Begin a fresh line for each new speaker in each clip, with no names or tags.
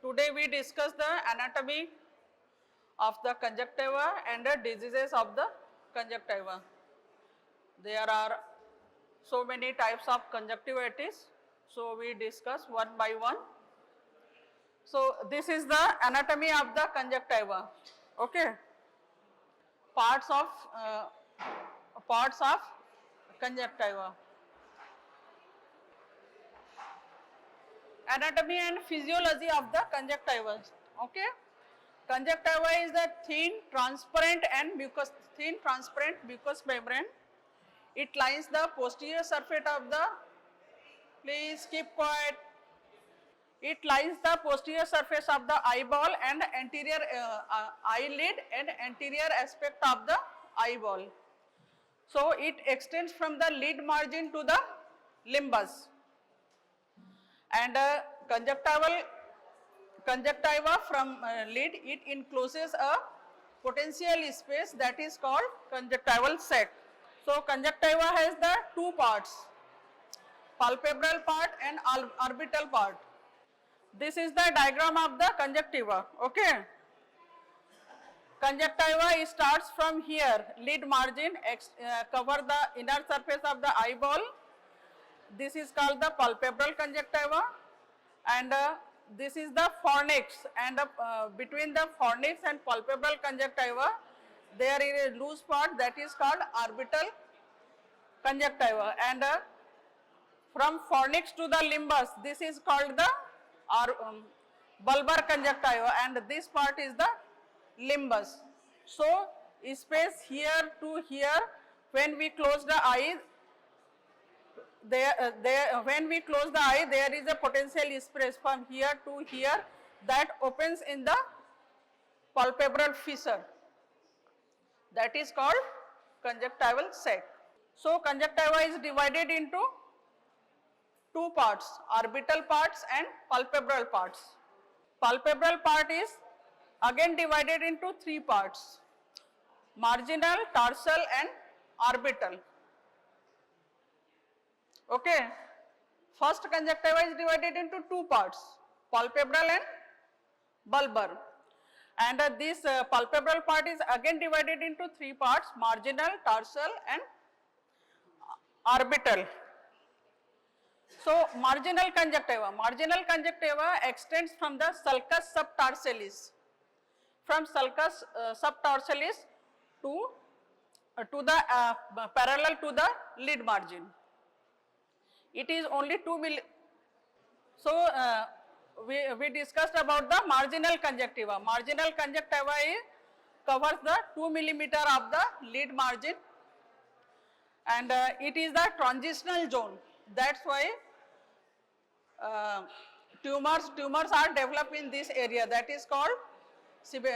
Today we discuss the anatomy of the conjunctiva and the diseases of the conjunctiva. There are so many types of conjunctivitis, so we discuss one by one. So this is the anatomy of the conjunctiva. Okay, parts of conjunctiva. Anatomy and physiology of the conjunctiva. Okay, conjunctiva is the thin, transparent mucous membrane. It lines the posterior surface of the. Please keep quiet. It lines the posterior surface of the eyeball and anterior eyelid and anterior aspect of the eyeball. So it extends from the lid margin to the limbus. And conjunctiva from lid, it encloses a potential space that is called conjunctival sac. So conjunctiva has the two parts, palpebral part and orbital part. This is the diagram of the conjunctiva. Okay. Conjunctiva starts from here, lid margin, cover the inner surface of the eyeball. This is called the palpebral conjunctiva, and this is the fornix, and between the fornix and palpebral conjunctiva there is a loose part that is called orbital conjunctiva, and from fornix to the limbus this is called the bulbar conjunctiva, and this part is the limbus. So space here to here, when we close the eye, when we close the eye, there is a potential space from here to here that opens in the palpebral fissure, that is called conjunctival sac. So conjunctiva is divided into two parts, orbital parts and palpebral parts. Palpebral part is again divided into three parts, marginal, tarsal and orbital. Okay. First conjunctiva is divided into two parts, palpebral and bulbar, and this palpebral part is again divided into three parts, marginal, tarsal and orbital. So marginal conjunctiva extends from the sulcus subtarsalis, from sulcus subtarsalis to the parallel to the lid margin. It is only 2 mm. So we discussed about the marginal conjunctiva. Marginal conjunctiva covers the 2 mm of the lid margin, and it is the transitional zone. That's why tumors are developed in this area, that is called squamous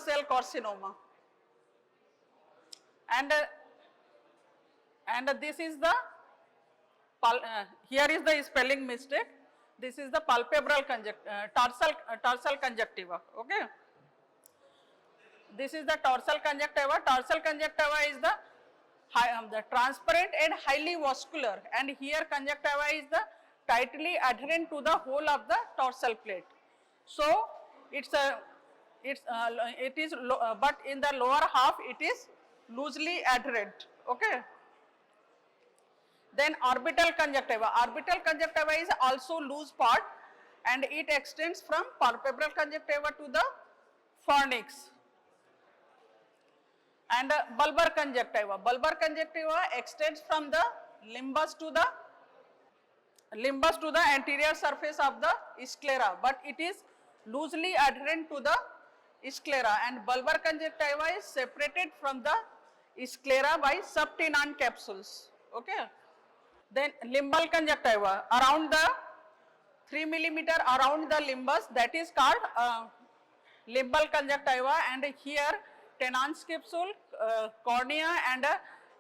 cell carcinoma. And this is the here is the spelling mistake. This is the palpebral tarsal conjunctiva. Okay. This is the tarsal conjunctiva. Tarsal conjunctiva is the transparent and highly vascular, and here conjunctiva is the tightly adherent to the whole of the tarsal plate. So but in the lower half it is loosely adherent. Okay. Then orbital conjunctiva. Orbital conjunctiva is also loose part, and it extends from palpebral conjunctiva to the fornix. And bulbar conjunctiva. Bulbar conjunctiva extends from the limbus to the anterior surface of the sclera, but it is loosely adherent to the sclera, and bulbar conjunctiva is separated from the sclera by subtenon capsules. Okay. Then limbal conjunctiva, around the 3 mm around the limbus, that is called limbal conjunctiva, and here Tenon's capsule, cornea and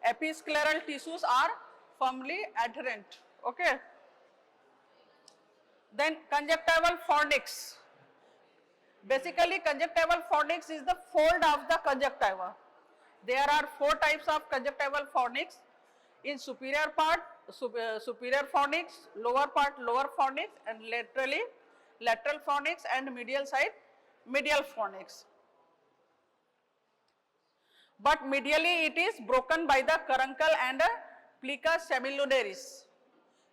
episcleral tissues are firmly adherent. Okay. Then conjunctival fornix. Basically conjunctival fornix is the fold of the conjunctiva. There are 4 types of conjunctival fornix. In superior part, superior fornix, lower part, lower fornix, and laterally lateral fornix, and medial side medial fornix. But medially it is broken by the caruncle and plica semilunaris.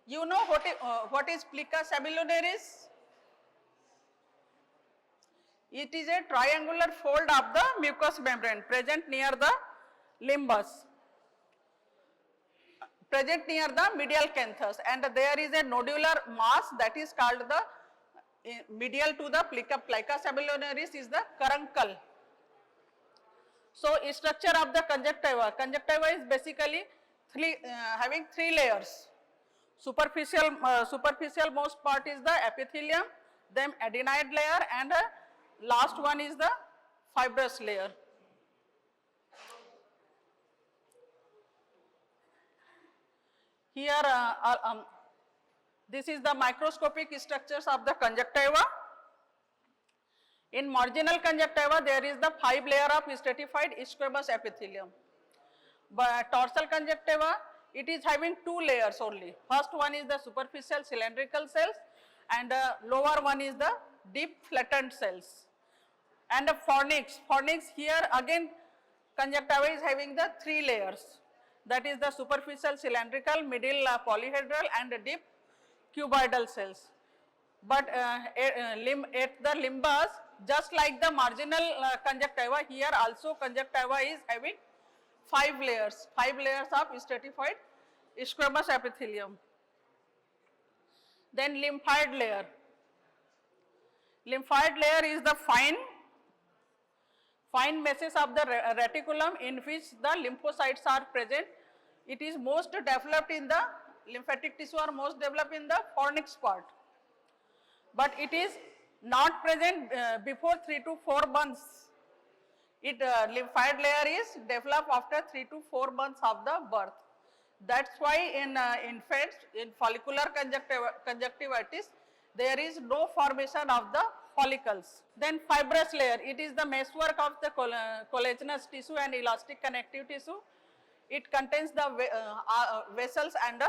You know what is plica semilunaris? It is a triangular fold of the mucous membrane present near the limbus, present near the medial canthus, and there is a nodular mass that is called the medial to the plica semilunaris is the caruncle. So, structure of the conjunctiva. Conjunctiva is basically having three layers. Superficial most part is the epithelium, then adenine layer, and last one is the fibrous layer. Here this is the microscopic structures of the conjunctiva. In marginal conjunctiva there is the 5 layer of stratified squamous epithelium. But dorsal conjunctiva, it is having 2 layers only. First one is the superficial cylindrical cells, and lower one is the deep flattened cells. And the fornix here again conjunctiva is having the 3 layers, that is the superficial cylindrical, middle polyhedral, and deep cuboidal cells. But at the limbus, just like the marginal conjunctiva, here also conjunctiva is having 5 layers of stratified squamous epithelium. Then lymphoid layer. Lymphoid layer is the fine meshes of the reticulum in which the lymphocytes are present. It is most developed in the lymphatic tissue, or most developed in the fornix part. But it is not present before 3 to 4 months. Lymphoid layer is developed after 3 to 4 months of the birth. That's why in infants, in follicular conjunctivitis, there is no formation of the follicles. Then fibrous layer, it is the meshwork of the collagenous tissue and elastic connective tissue. It contains the vessels and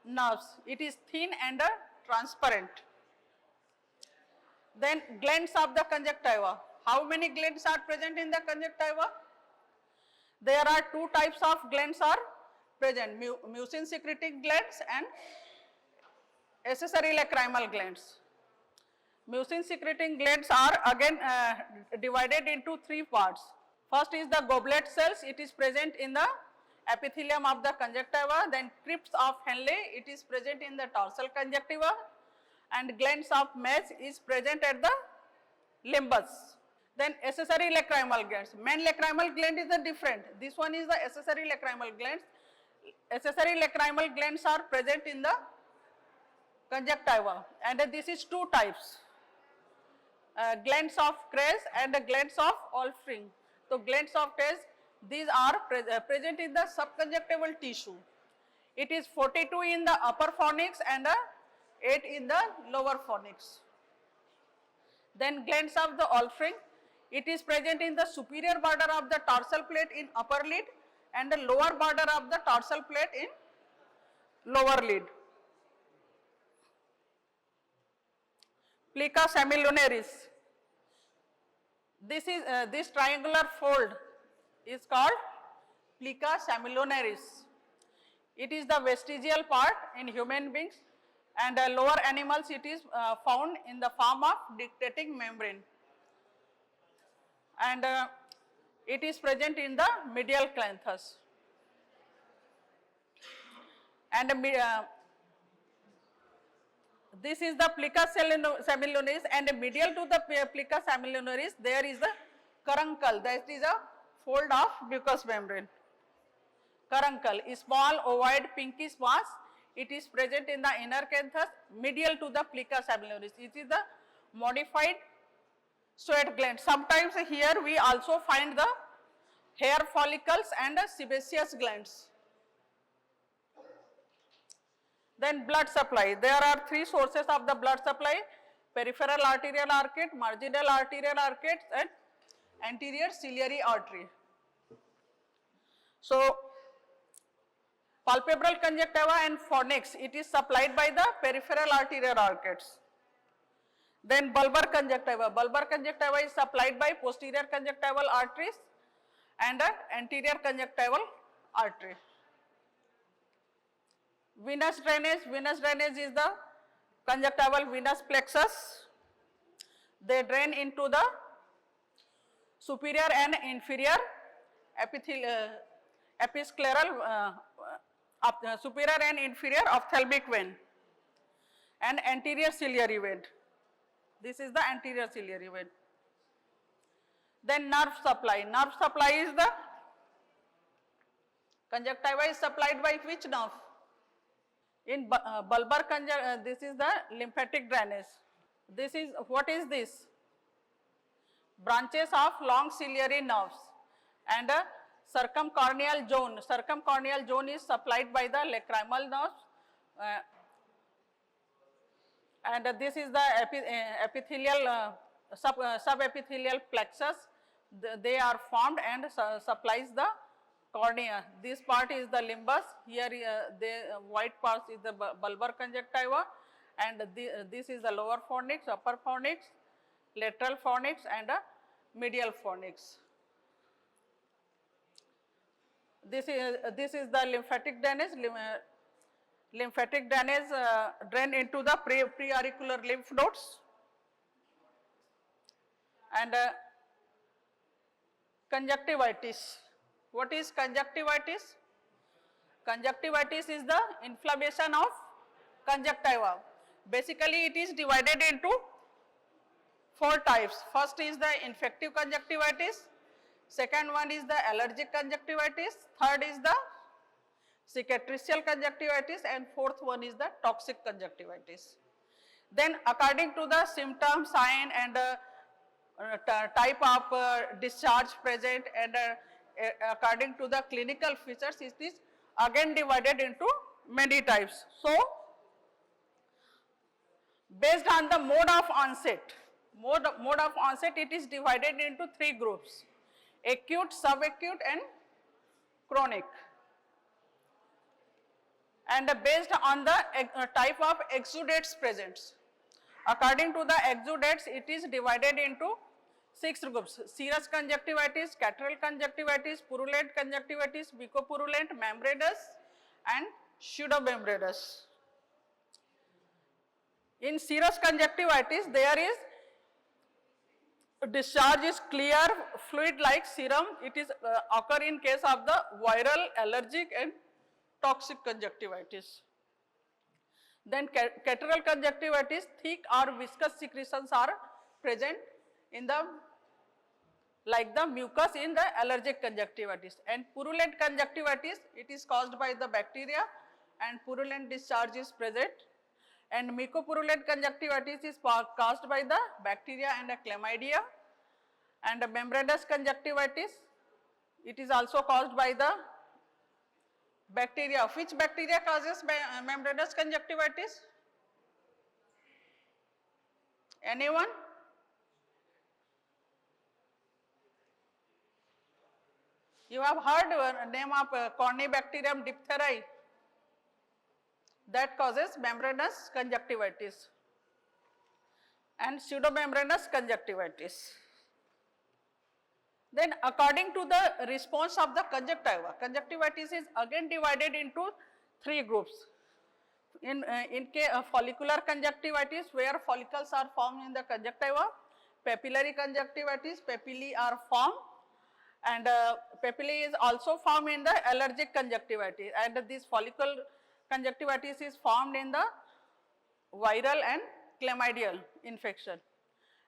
nerves. It is thin and transparent. Then glands of the conjunctiva. How many glands are present in the conjunctiva? There are 2 types of glands are present, mucin secreting glands and accessory lacrimal glands. Mucin secreting glands are again divided into 3 parts. First is the goblet cells, it is present in the epithelium of the conjunctiva. Then crypts of Henle, it is present in the dorsal conjunctiva, and glands of Meigs is present at the limbus. Then accessory lacrimal glands. Main lacrimal gland is the different. This one is the accessory lacrimal glands. Accessory lacrimal glands are present in the conjunctiva, and this is 2 types. Glands of Kress and glands of Olfring. So glands of Kress, these are present in the subconjunctival tissue. It is 42 in the upper fornix and 8 in the lower fornix. Then glands of the Olfring, it is present in the superior border of the dorsal plate in upper lid and the lower border of the dorsal plate in lower lid. Plica semilunaris. This triangular fold is called plica semilunaris. It is the vestigial part in human beings, and lower animals it is found in the form of dictating membrane, and it is present in the medial canthus. And this is the plica semilunaris, and medial to the plica semilunaris there is the caruncle, that is a fold of mucous membrane. Caruncle is small ovoid pinkish mass. It is present in the inner canthus medial to the plica semilunaris. It is the modified sweat gland. Sometimes here we also find the hair follicles and sebaceous glands. Then blood supply. There are 3 sources of the blood supply: peripheral arterial arcade, marginal arterial arcade, and anterior ciliary artery. So, palpebral conjunctiva and fornix, it is supplied by the peripheral arterial arcades. Then bulbar conjunctiva. Bulbar conjunctiva is supplied by posterior conjunctival arteries and anterior conjunctival artery. Venous drainage. Venous drainage is the conjunctival venous plexus. They drain into the superior and inferior episcleral superior and inferior ophthalmic vein and anterior ciliary vein. This is the anterior ciliary vein. Then nerve supply. Nerve supply is the conjunctiva is supplied by which nerve? In bulbar conjunctiva, this is the lymphatic drainage. This is, what is this? Branches of long ciliary nerves and a circumcorneal zone. Circumcorneal zone is supplied by the lacrimal nerves and this is the epithelial subepithelial plexus. They are formed and supplies the cornea. This part is the limbus. Here the white part is the bulbar conjunctiva and this is the lower fornix, upper fornix, lateral fornix and medial fornix. This is the lymphatic drainage. Lymphatic drainage drain into the preauricular lymph nodes and conjunctivitis. What is conjunctivitis? Conjunctivitis is the inflammation of conjunctiva. Basically, it is divided into 4 types. First is the infective conjunctivitis, second one is the allergic conjunctivitis, third is the cicatricial conjunctivitis and fourth one is the toxic conjunctivitis. Then according to the symptom, sign and type of discharge present and according to the clinical features, it is again divided into many types. So, based on the mode of onset, it is divided into 3 groups: acute, subacute and chronic. And based on the type of exudates presents. According to the exudates, it is divided into 6 groups: serous conjunctivitis, catarrhal conjunctivitis, purulent conjunctivitis, mucopurulent, membranous and pseudomembranous. In serous conjunctivitis, there is discharge is clear fluid like serum. It is occur in case of the viral, allergic and toxic conjunctivitis. Then catarrhal conjunctivitis, thick or viscous secretions are present in the like the mucus in the allergic conjunctivitis. And purulent conjunctivitis, it is caused by the bacteria and purulent discharge is present. And mucopurulent conjunctivitis is caused by the bacteria and chlamydia. And membranous conjunctivitis, it is also caused by the bacteria. Which bacteria causes membranous conjunctivitis? Anyone? You have heard the name of Corynebacterium diphtheriae that causes membranous conjunctivitis and pseudomembranous conjunctivitis. Then according to the response of the conjunctiva, conjunctivitis is again divided into 3 groups. In follicular conjunctivitis, where follicles are formed in the conjunctiva, papillary conjunctivitis, papillae are formed and papillae is also formed in the allergic conjunctivitis, and this follicle conjunctivitis is formed in the viral and chlamydial infection.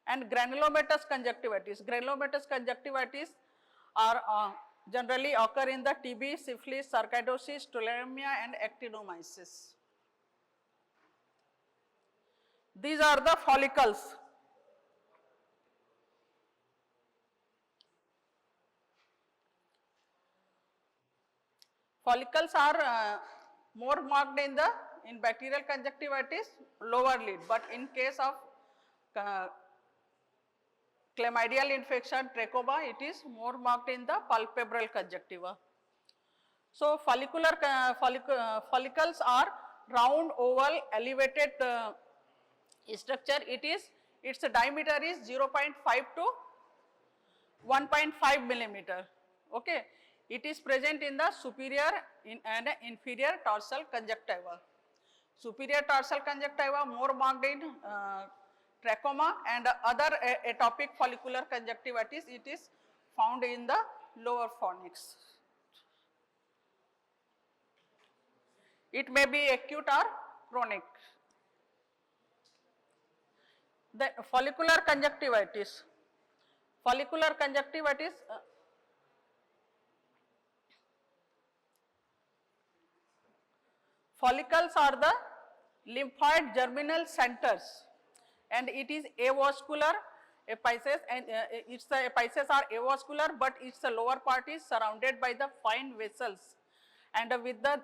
And granulomatous conjunctivitis. Granulomatous conjunctivitis are generally occur in the TB, syphilis, sarcoidosis, tularemia and actinomyces. These are the follicles. Follicles are more marked in bacterial conjunctivitis, lower lid, but in case of chlamydial infection, trachoma, it is more marked in the palpebral conjunctiva. So, follicles are round, oval, elevated structure. It is its diameter is 0.5 to 1.5 millimeter. Okay, it is present in the superior and inferior tarsal conjunctiva. Superior tarsal conjunctiva more marked in trachoma, and other atopic follicular conjunctivitis, it is found in the lower fornix. It may be acute or chronic. The follicular conjunctivitis. Follicular conjunctivitis, follicles are the lymphoid germinal centers, and it is avascular apices, and its apices are avascular, but its lower part is surrounded by the fine vessels, and with the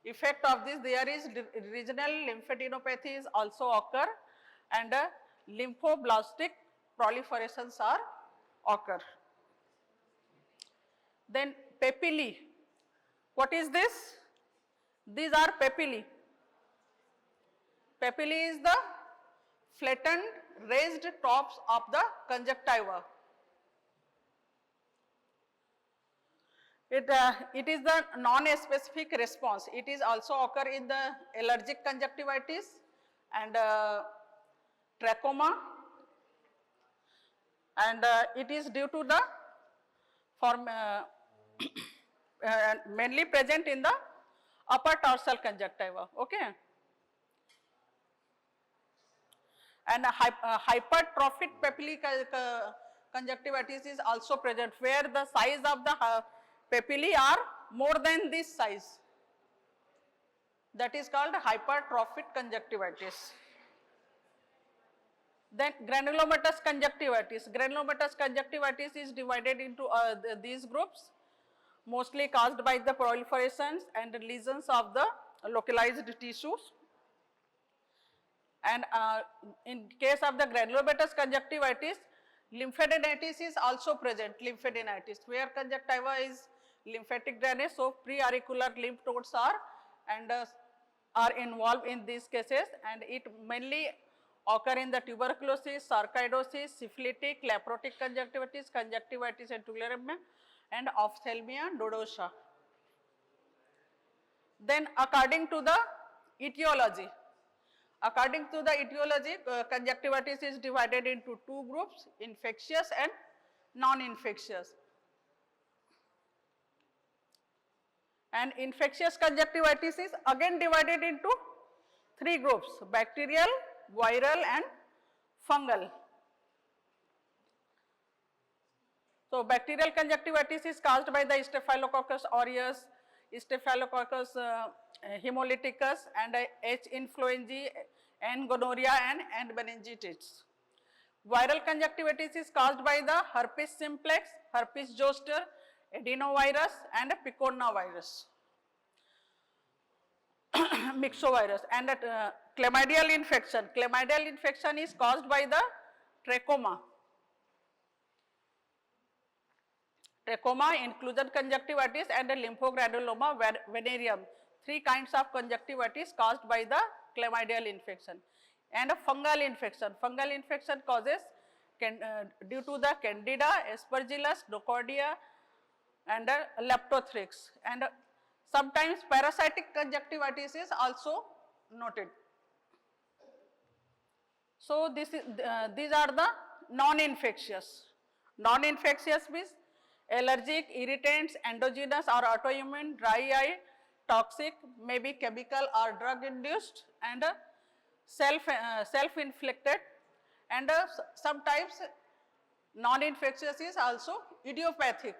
effect of this there is regional lymphadenopathies also occur, and lymphoblastic proliferations are occur. Then papillae, what is this? These are papillae. Papillae is the flattened raised tops of the conjunctiva. It is the non-specific response. It is also occur in the allergic conjunctivitis and trachoma, and it is due to the mainly present in the upper tarsal conjunctiva. Okay, and hypertrophic papillae conjunctivitis is also present, where the size of the papillae are more than this size. That is called hypertrophic conjunctivitis. Then granulomatous conjunctivitis. Granulomatous conjunctivitis is divided into these groups, mostly caused by the proliferations and lesions of the localized tissues. And in case of the granulomatous conjunctivitis, lymphadenitis is also present. Lymphadenitis, where conjunctiva is lymphatic drainage, so pre-auricular lymph nodes are involved in these cases, and it mainly occur in the tuberculosis, sarcoidosis, syphilitic, leprotic conjunctivitis, conjunctivitis tularemia, and ophthalmia nodosa. Then according to the etiology, conjunctivitis is divided into two groups, infectious and non-infectious. And infectious conjunctivitis is again divided into three groups: bacterial, viral and fungal. So bacterial conjunctivitis is caused by the Staphylococcus aureus, Staphylococcus hemolyticus, and H. influenzae, and gonorrhea and meningitis. Viral conjunctivitis is caused by the herpes simplex, herpes zoster, adenovirus and picornavirus, myxovirus. And chlamydial infection. Chlamydial infection is caused by the trachoma. Trachoma, inclusion conjunctivitis and lymphogranuloma venereum. Three kinds of conjunctivitis caused by the chlamydial infection. And a fungal infection. Fungal infection causes due to the Candida, Aspergillus, Nocardia and Leptothrix. And sometimes parasitic conjunctivitis is also noted. So this is these are the non-infectious. Non-infectious means allergic, irritants, endogenous or autoimmune, dry eye, toxic, may be chemical or drug induced, and self-inflicted, and sometimes non-infectious is also idiopathic.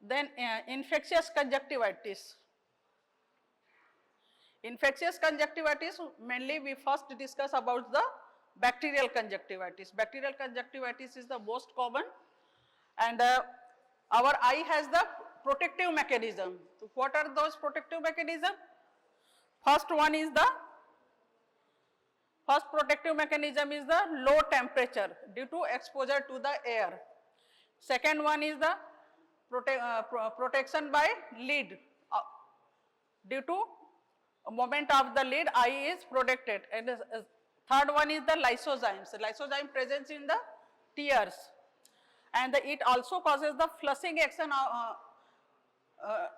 Then infectious conjunctivitis. Infectious conjunctivitis, mainly we first discuss about the bacterial conjunctivitis. Bacterial conjunctivitis is the most common, and our eye has the protective mechanism. So what are those protective mechanisms? First protective mechanism is the low temperature due to exposure to the air. Second one is the protection by lid due to moment of the lid, eye is protected. And third one is the lysozymes. Lysozyme presence in the tears, and it also causes the flushing action.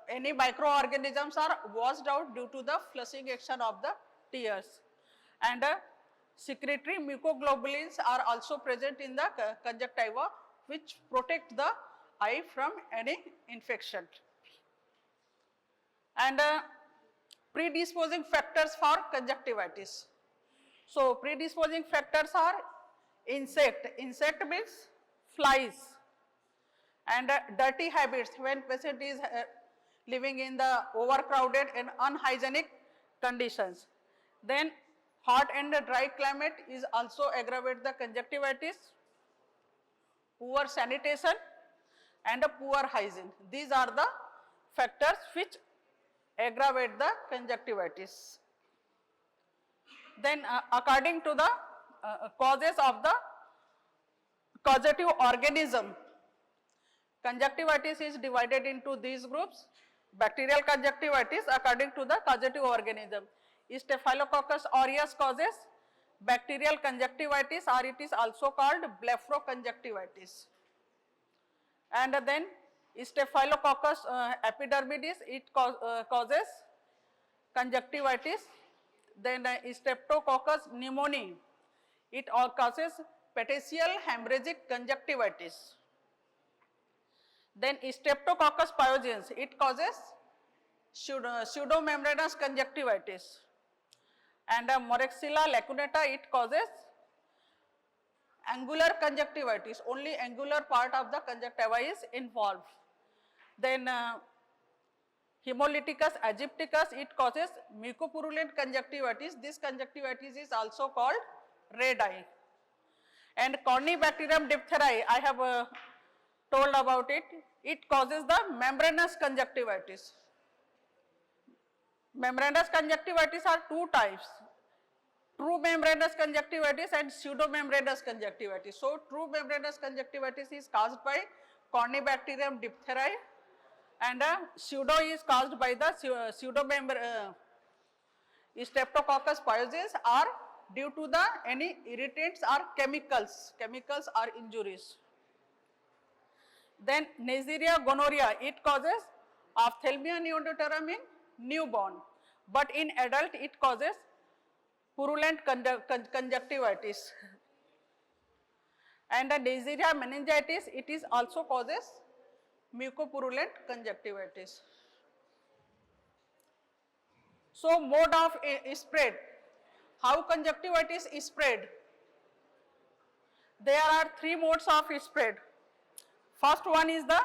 Any microorganisms are washed out due to the flushing action of the tears, and secretory mucoglobulins are also present in the conjunctiva, which protect the eye from any infection. And predisposing factors for conjunctivitis. So predisposing factors are insect means flies, and dirty habits when patient is living in the overcrowded and unhygienic conditions. Then hot and dry climate is also aggravate the conjunctivitis, poor sanitation and poor hygiene. These are the factors which aggravate the conjunctivitis. Then according to the causes of the causative organism, conjunctivitis is divided into these groups. Bacterial conjunctivitis according to the causative organism. Staphylococcus aureus causes bacterial conjunctivitis, or it is also called blepharoconjunctivitis. And then Staphylococcus epidermidis, it causes conjunctivitis. Then Streptococcus pneumoniae, it causes petechial hemorrhagic conjunctivitis. Then Streptococcus pyogenes, it causes pseudomembranous conjunctivitis. And Moraxilla lacunata, it causes angular conjunctivitis, only angular part of the conjunctiva is involved. Then Hemolyticus aegypticus, it causes mucopurulent conjunctivitis. This conjunctivitis is also called red eye. And Corynebacterium diphtheriae, I have told about it, it causes the membranous conjunctivitis. Membranous conjunctivitis are two types, true membranous conjunctivitis and pseudomembranous conjunctivitis. So true membranous conjunctivitis is caused by Corynebacterium diphtheriae, and pseudo is caused by the Streptococcus pyogenes, are due to the any irritants or chemicals or injuries. Then Neisseria gonorrhea, it causes ophthalmia neonatorum in newborn, but in adult it causes purulent conjunctivitis. And the Neisseria meningitis, it is also causes mucopurulent conjunctivitis. So mode of spread, how conjunctivitis is spread? There are three modes of spread. First one is the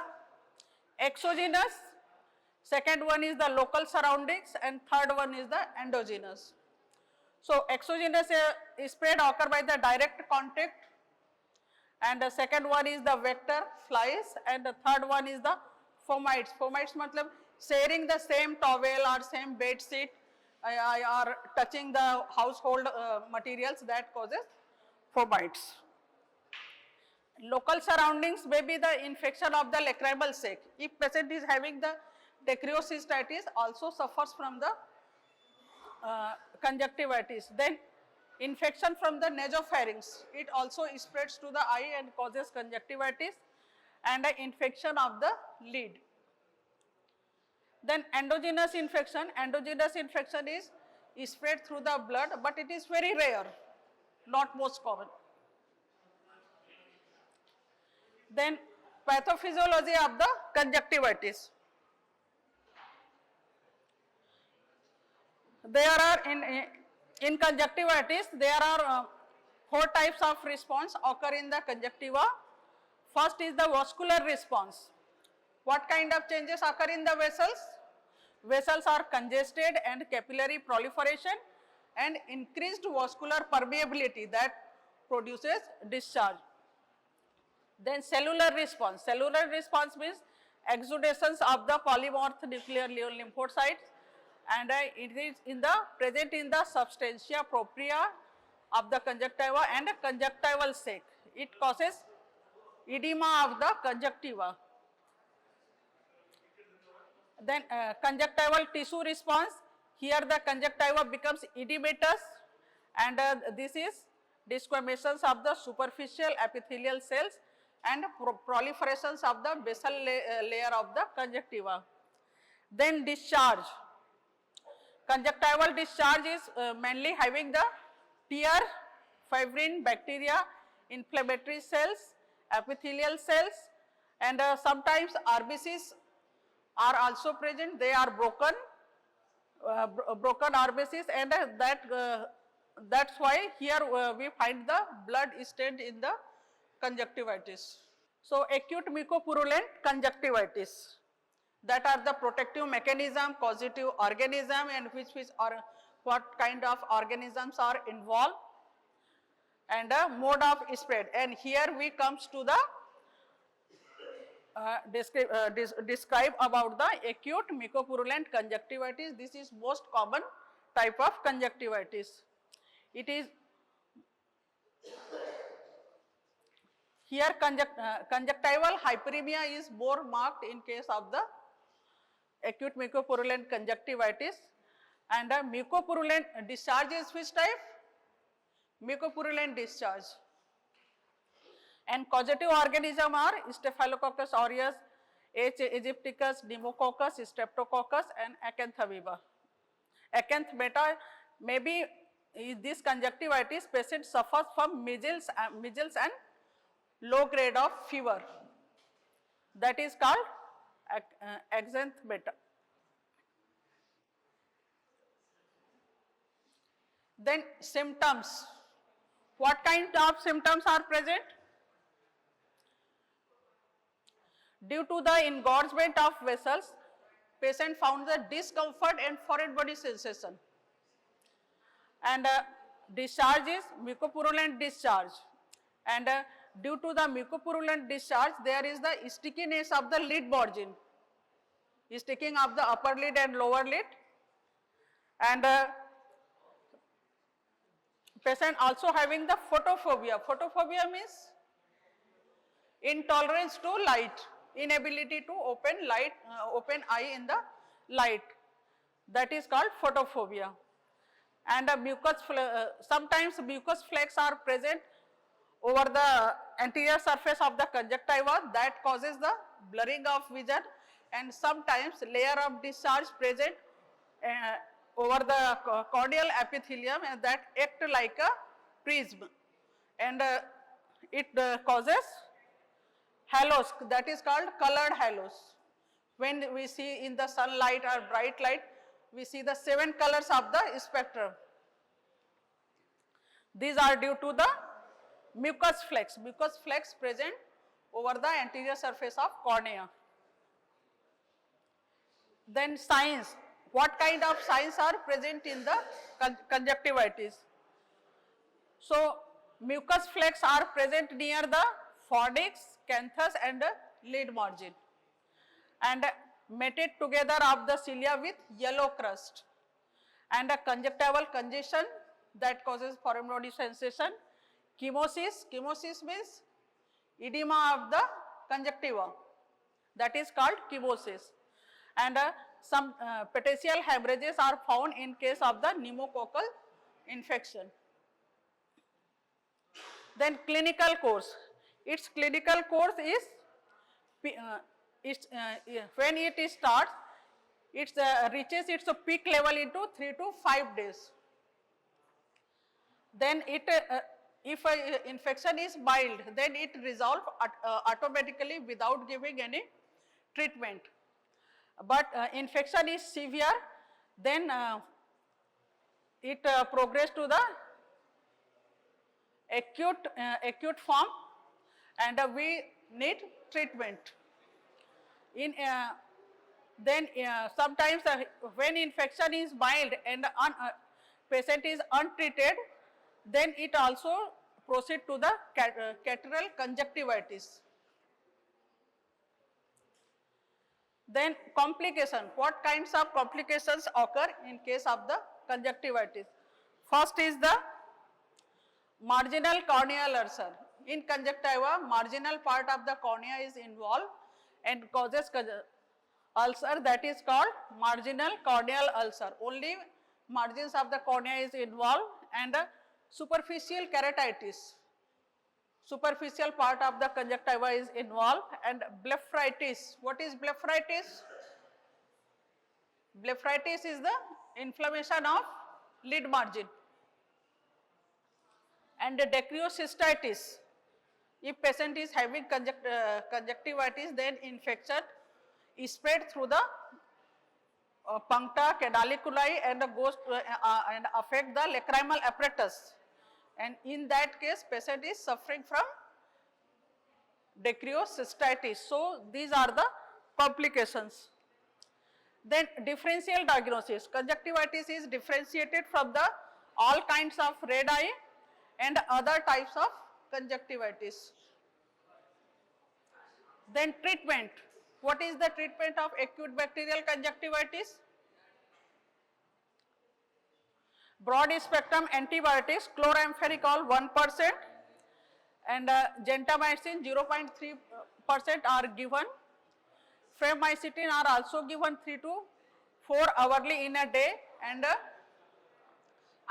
exogenous, second one is the local surroundings, and third one is the endogenous. So exogenous spread occur by the direct contact, and the second one is the vector flies, and the third one is the fomites. Fomites matlab sharing the same towel or same bed sheet or touching the household materials, that causes fomites. Local surroundings may be the infection of the lacrimal sac. If patient is having the dacryocystitis, also suffers from the conjunctivitis. Then infection from the nasopharynx, it also spreads to the eye and causes conjunctivitis, and infection of the lid. Then endogenous infection is spread through the blood, but it is very rare, not most common. Then pathophysiology of the conjunctivitis. There are in conjunctivitis, there are four types of response occur in the conjunctiva. First is the vascular response. What kind of changes occur in the vessels? Vessels are congested and capillary proliferation and increased vascular permeability that produces discharge. Then cellular response means exudations of the polymorph nuclear lymphocytes, and it is present in the substantia propria of the conjunctiva and conjunctival sac. It causes edema of the conjunctiva. Then conjunctival tissue response, here the conjunctiva becomes edematous, and this is desquamations of the superficial epithelial cells and proliferations of the basal layer of the conjunctiva. Then discharge. Conjunctival discharge is mainly having the tear, fibrin, bacteria, inflammatory cells, epithelial cells, and sometimes RBCs are also present. They are broken RBCs, and that's why here we find the blood stain in the conjunctivitis. So acute mucopurulent conjunctivitis, that are the protective mechanism, causative organism, and which or what kind of organisms are involved, and mode of spread. And here we comes to the describe about the acute mucopurulent conjunctivitis. This is most common type of conjunctivitis. It is here conjunctival hyperemia is more marked in case of the acute mucopurulent conjunctivitis, and mucopurulent discharge is which type? Mucopurulent discharge. And causative organism are Staphylococcus aureus, H. aegypticus, Pneumococcus, Streptococcus, and Acantha viva. Acantha beta, maybe this conjunctivitis patient suffers from measles and low grade of fever, that is called Acantha beta. Then symptoms. What kind of symptoms are present? Due to the engorgement of vessels, patient found the discomfort and foreign body sensation. And discharge is mucopurulent discharge. And due to the mucopurulent discharge, there is the stickiness of the lid margin, sticking of the upper lid and lower lid. And patient also having the photophobia. Photophobia means intolerance to light, inability to open eye in the light, that is called photophobia. And sometimes mucus flakes are present over the anterior surface of the conjunctiva, that causes the blurring of vision, and sometimes layer of discharge present over the corneal epithelium, and that act like a prism, and it causes halos, that is called colored halos. When we see in the sunlight or bright light, we see the 7 colors of the spectrum. These are due to the mucus flakes present over the anterior surface of cornea. Then signs. What kind of signs are present in the conjunctivitis? So mucus flakes are present near the fornix, canthus, and lid margin, and matted together of the cilia with yellow crust, and a conjunctival congestion that causes foreign body sensation. Chemosis means edema of the conjunctiva, that is called chemosis. And some petechial hemorrhages are found in case of the pneumococcal infection. Then clinical course. Its clinical course is when it starts, it reaches its peak level into 3 to 5 days. Then it if infection is mild, then it resolves automatically without giving any treatment. But infection is severe, then it progresses to the acute form, and we need treatment. Then sometimes when infection is mild and patient is untreated, then it also proceeds to the catarrhal conjunctivitis. Then complication. What kinds of complications occur in case of the conjunctivitis? First is the marginal corneal ulcer. In conjunctiva, marginal part of the cornea is involved and causes ulcer, that is called marginal corneal ulcer. Only margins of the cornea is involved, and superficial keratitis, superficial part of the conjunctiva is involved, and blepharitis. What is blepharitis? Blepharitis is the inflammation of lid margin. And dacryocystitis, if patient is having conjunctivitis, then infection is spread through the puncta canaliculi and goes and affect the lacrimal apparatus, and in that case patient is suffering from dacryocystitis. So these are the complications. Then differential diagnosis. Conjunctivitis is differentiated from the all kinds of red eye and other types of conjunctivitis. Then treatment. What is the treatment of acute bacterial conjunctivitis? Broad spectrum antibiotics, chloramphenicol 1% and gentamicin 0.3% are given. Phamycin are also given 3 to 4 hourly in a day, and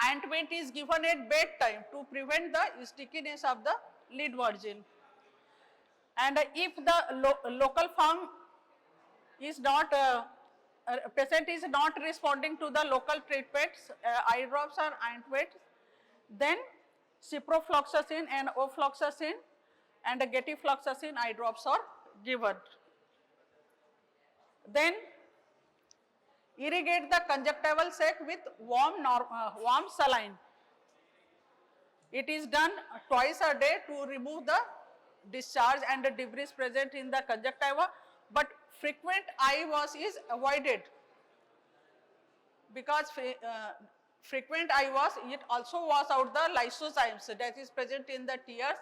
ointment is given at bedtime to prevent the stickiness of the lid margin. And if the local form is not, patient is not responding to the local treatments, eye drops or ointment, then ciprofloxacin and ofloxacin and getafloxacin eye drops are given. Then irrigate the conjunctival sac with warm saline. It is done twice a day to remove the discharge and the debris present in the conjunctiva, but frequent eye wash is avoided, because frequent eye wash, it also wash out the lysozymes that is present in the tears,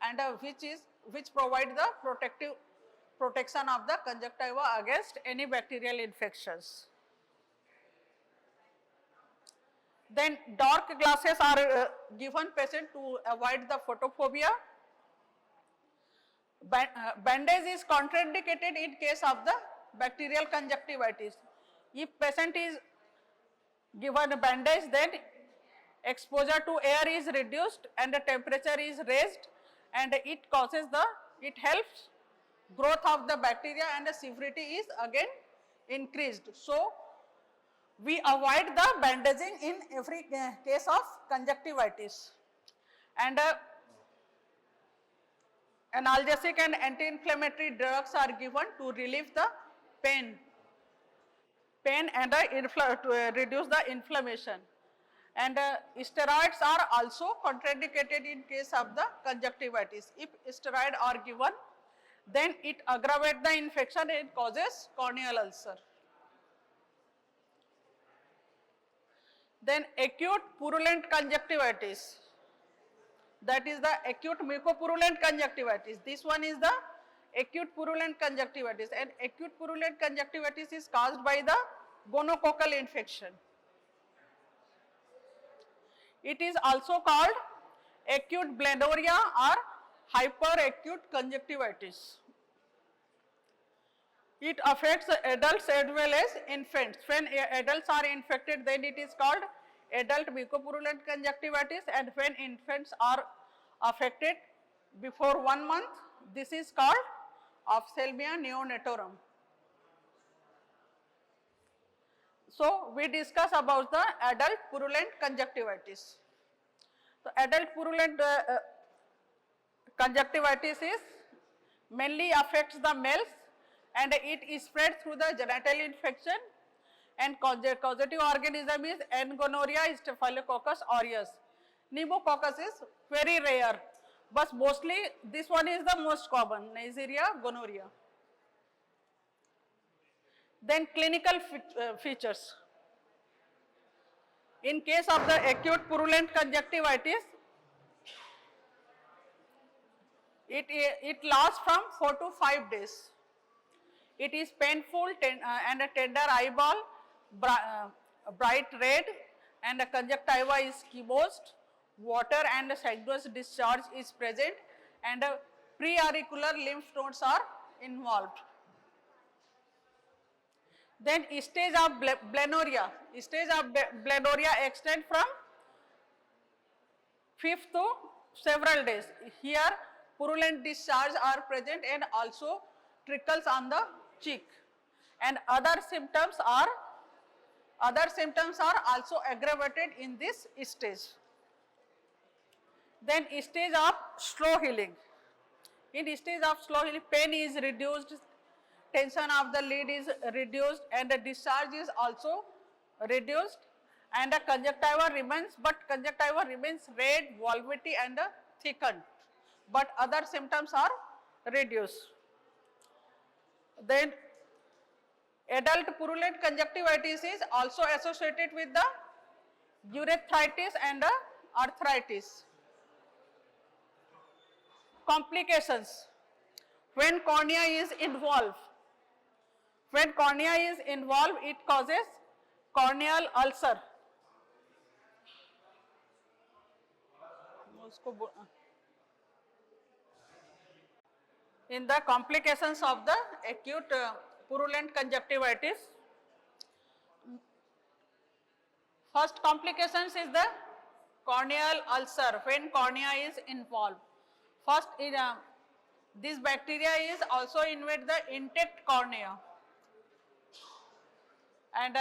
and which provide the protection of the conjunctiva against any bacterial infections. Then dark glasses are given patient to avoid the photophobia. Bandage is contraindicated in case of the bacterial conjunctivitis. If patient is given a bandage, then exposure to air is reduced and the temperature is raised, and it helps growth of the bacteria, and the severity is again increased. So we avoid the bandaging in every case of conjunctivitis. And analgesic and anti-inflammatory drugs are given to relieve the pain and to reduce the inflammation. And steroids are also contraindicated in case of the conjunctivitis. If steroids are given, then it aggravates the infection and causes corneal ulcer. Then acute purulent conjunctivitis, that is the acute mucopurulent conjunctivitis. This one is the acute purulent conjunctivitis, and acute purulent conjunctivitis is caused by the gonococcal infection. It is also called acute blendoria or hyperacute conjunctivitis. It affects adults as well as infants. When adults are infected, then it is called adult mucopurulent conjunctivitis, and when infants are affected before 1 month, this is called ophthalmia neonatorum. So we discuss about the adult purulent conjunctivitis. So adult purulent conjunctivitis is mainly affects the males, and it is spread through the genital infection, and causative organism is N. gonorrhea, Staphylococcus aureus. Pneumococcus is very rare, but mostly this one is the most common, Neisseria gonorrhea. Then clinical features. In case of the acute purulent conjunctivitis, it lasts from 4 to 5 days. It is painful and a tender eyeball, bright red, and the conjunctiva is chemosed, water and sanguineous discharge is present, and preauricular lymph nodes are involved. Then stage of Blenoria. Stage of Blenoria extend from 5th to several days. Here purulent discharge are present and also trickles on the cheek, and other symptoms are also aggravated in this stage. Then stage of slow healing. In stage of slow healing, pain is reduced, tension of the lid is reduced, and the discharge is also reduced, and the conjunctiva remains, but conjunctiva remains red, volvity and thickened, but other symptoms are reduced. Then adult purulent conjunctivitis is also associated with the urethritis and arthritis. Complications. When cornea is involved, it causes corneal ulcer. In the complications of the acute purulent conjunctivitis, first complications is the corneal ulcer when cornea is involved. First, this bacteria is also invade the intact cornea, and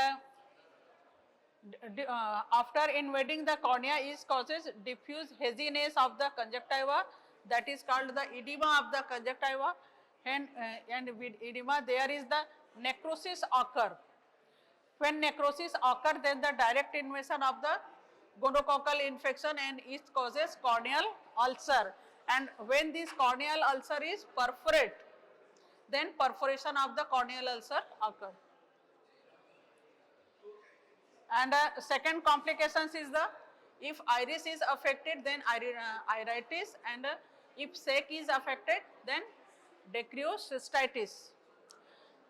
after invading the cornea, it causes diffuse haziness of the conjunctiva, that is called the edema of the conjunctiva, and with edema there is the necrosis occur. When necrosis occur, then the direct invasion of the gonococcal infection and it causes corneal ulcer, and when this corneal ulcer is perforate, then perforation of the corneal ulcer occur. And second complications is the, if iris is affected, then iritis, and if sac is affected, then dacryocystitis.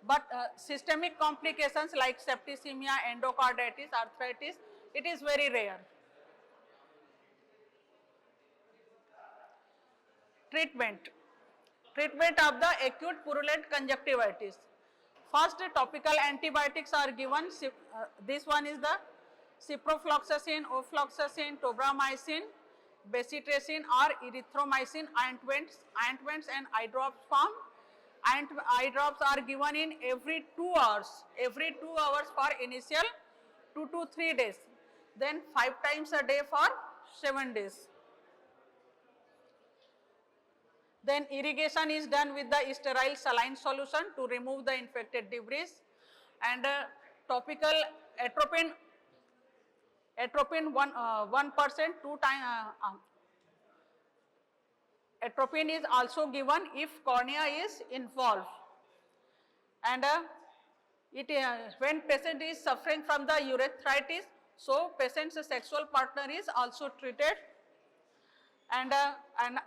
But systemic complications like septicemia, endocarditis, arthritis, it is very rare. Treatment of the acute purulent conjunctivitis. First, topical antibiotics are given. This one is the ciprofloxacin, ofloxacin, tobramycin, bacitracin or erythromycin ointments and eye drops form. And eye drops are given in every 2 hours. Every 2 hours for initial 2 to 3 days. Then 5 times a day for 7 days. Then irrigation is done with the sterile saline solution to remove the infected debris, and topical atropine 1% 2 times. Atropine is also given if cornea is involved, and when patient is suffering from the urethritis, so patient's sexual partner is also treated. And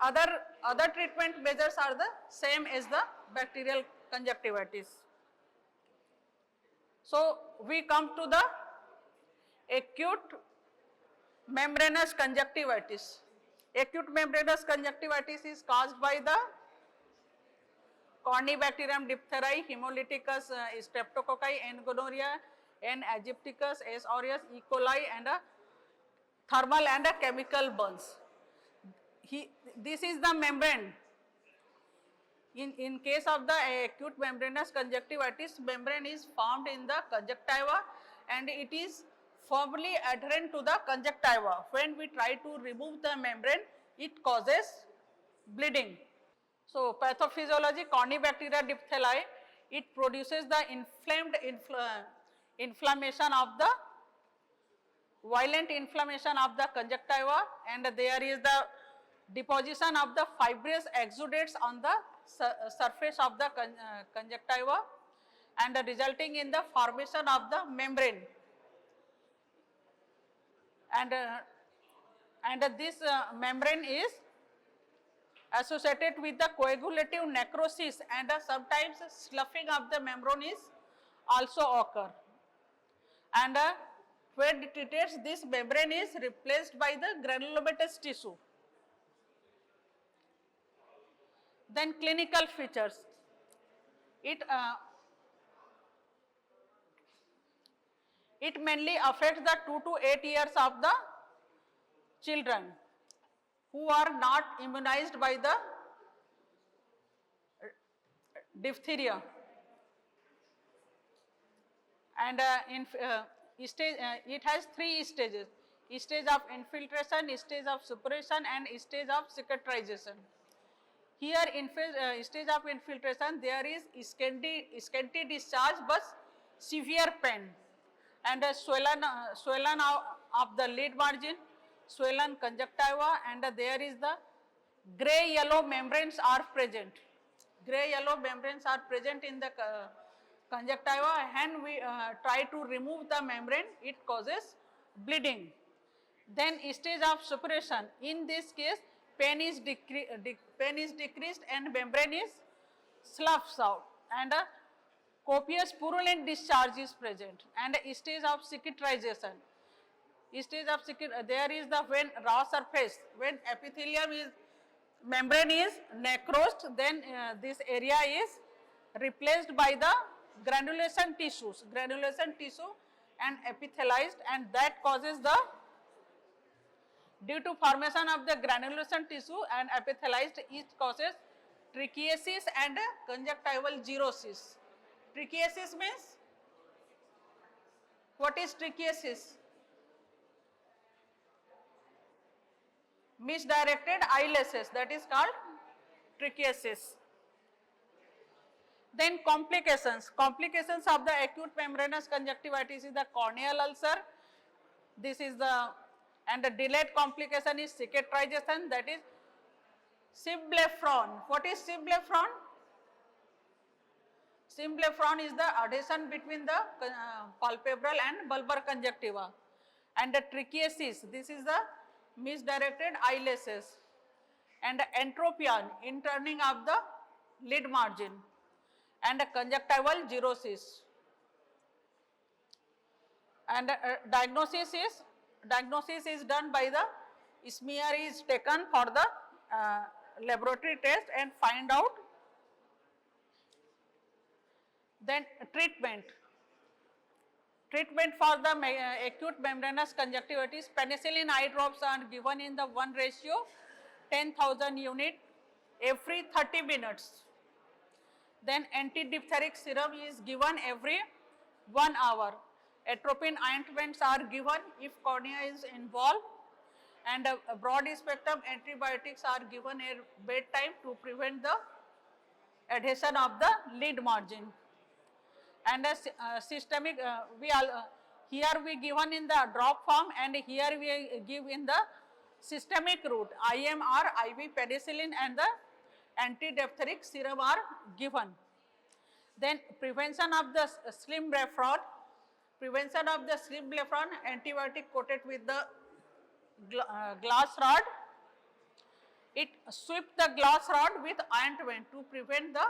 other treatment measures are the same as the bacterial conjunctivitis. So we come to the acute membranous conjunctivitis. Acute membranous conjunctivitis is caused by the Corynebacterium diphtheriae, Hemolyticus streptococci, N. gonorrhea, N. aegypticus, S. aureus, E. coli, and thermal and chemical burns. This is the membrane. In case of the acute membranous conjunctivitis, membrane is formed in the conjunctiva and it is firmly adherent to the conjunctiva. When we try to remove the membrane, it causes bleeding. So, pathophysiology, Corynebacteria diphtheriae, it produces the inflammation of the violent inflammation of the conjunctiva, and there is the deposition of the fibrous exudates on the surface of the conjunctiva, and resulting in the formation of the membrane. And this membrane is associated with the coagulative necrosis, and sometimes sloughing of the membrane is also occur. And when it detects, this membrane is replaced by the granulomatous tissue. Then clinical features. It mainly affects the 2 to 8 years of the children who are not immunized by the diphtheria. And it has 3 stages: stage of infiltration, stage of suppression, and stage of cicatrization. Here in stage of infiltration, there is scanty discharge but severe pain, and a swollen of the lid margin, swollen conjunctiva, and there is the gray yellow membranes are present. Gray yellow membranes are present in the conjunctiva, and we try to remove the membrane, it causes bleeding. Then stage of suppression, in this case pain is decreased and membrane is sloughs out, and a copious purulent discharge is present. And stage of cicatrization, there is the when raw surface, when epithelium is membrane is necrosed, then this area is replaced by the granulation tissue and epithelialized, and that causes the, due to formation of the granulation tissue and epithelialized, it causes trichiasis and conjunctival xerosis. Trichiasis means, what is trichiasis? Misdirected eyelashes, that is called trichiasis. Then complications of the acute membranous conjunctivitis is the corneal ulcer. This is the, and the delayed complication is cicatrization, that is symblepharon. What is symblepharon? Symblepharon is the adhesion between the palpebral and bulbar conjunctiva. And the trichiasis, this is the misdirected eyelashes. And the entropion, interning of the lid margin, and the conjunctival xerosis. And diagnosis is done by the smear is taken for the laboratory test and find out. Then treatment for the acute membranous conjunctivitis, penicillin eye drops are given in the 1:10,000 unit every 30 minutes. Then anti-diphtheric serum is given every 1 hour. Atropine ointments are given if cornea is involved, and broad spectrum antibiotics are given at bedtime to prevent the adhesion of the lid margin. And systemic, here we given in the drop form, and here we give in the systemic route, IM or IV penicillin and the anti-diphtheric serum are given. Then prevention of the slimblepharon, antibiotic coated with the glass rod. It sweep the glass rod with ointment to prevent the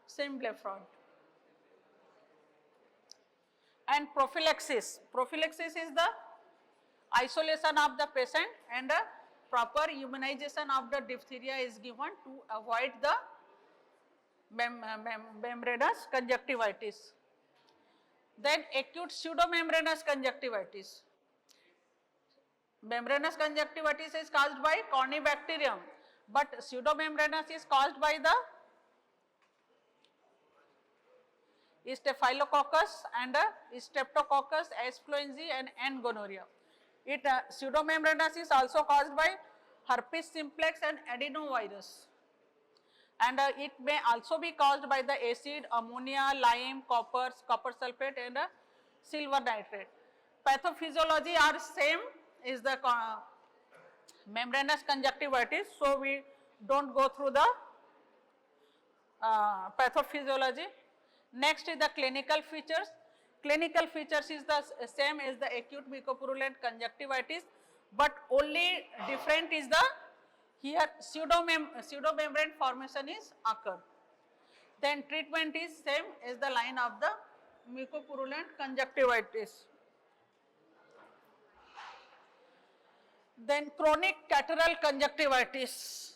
slimblepharon. And prophylaxis is the isolation of the patient, and a proper immunization of the diphtheria is given to avoid the membranous conjunctivitis. Then acute pseudomembranous conjunctivitis. Membranous conjunctivitis is caused by Corynebacterium, but pseudomembranous is caused by the Staphylococcus and Streptococcus, S. fluenzae and gonorrhea. Pseudomembranous is also caused by herpes simplex and adenovirus, and it may also be caused by the acid, ammonia, lime, copper sulfate, and silver nitrate. Pathophysiology are same, is the membranous conjunctivitis, so we don't go through the pathophysiology. Next is the clinical features. Clinical features is the same as the acute mucopurulent conjunctivitis, but only different is the, here pseudomembrane formation is occur. Then treatment is same as the line of the mucopurulent conjunctivitis. Then chronic catarrhal conjunctivitis.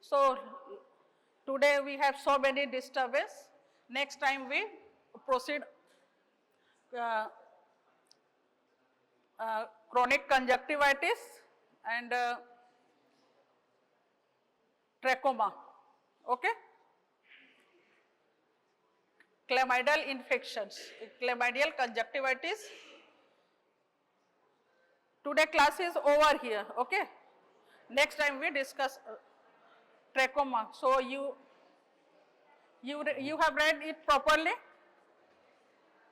So today we have so many disturbances. Next time we proceed chronic conjunctivitis and trachoma. Okay. Chlamydial infections, chlamydial conjunctivitis. Today class is over here. Okay. Next time we discuss trachoma. So you have read it properly.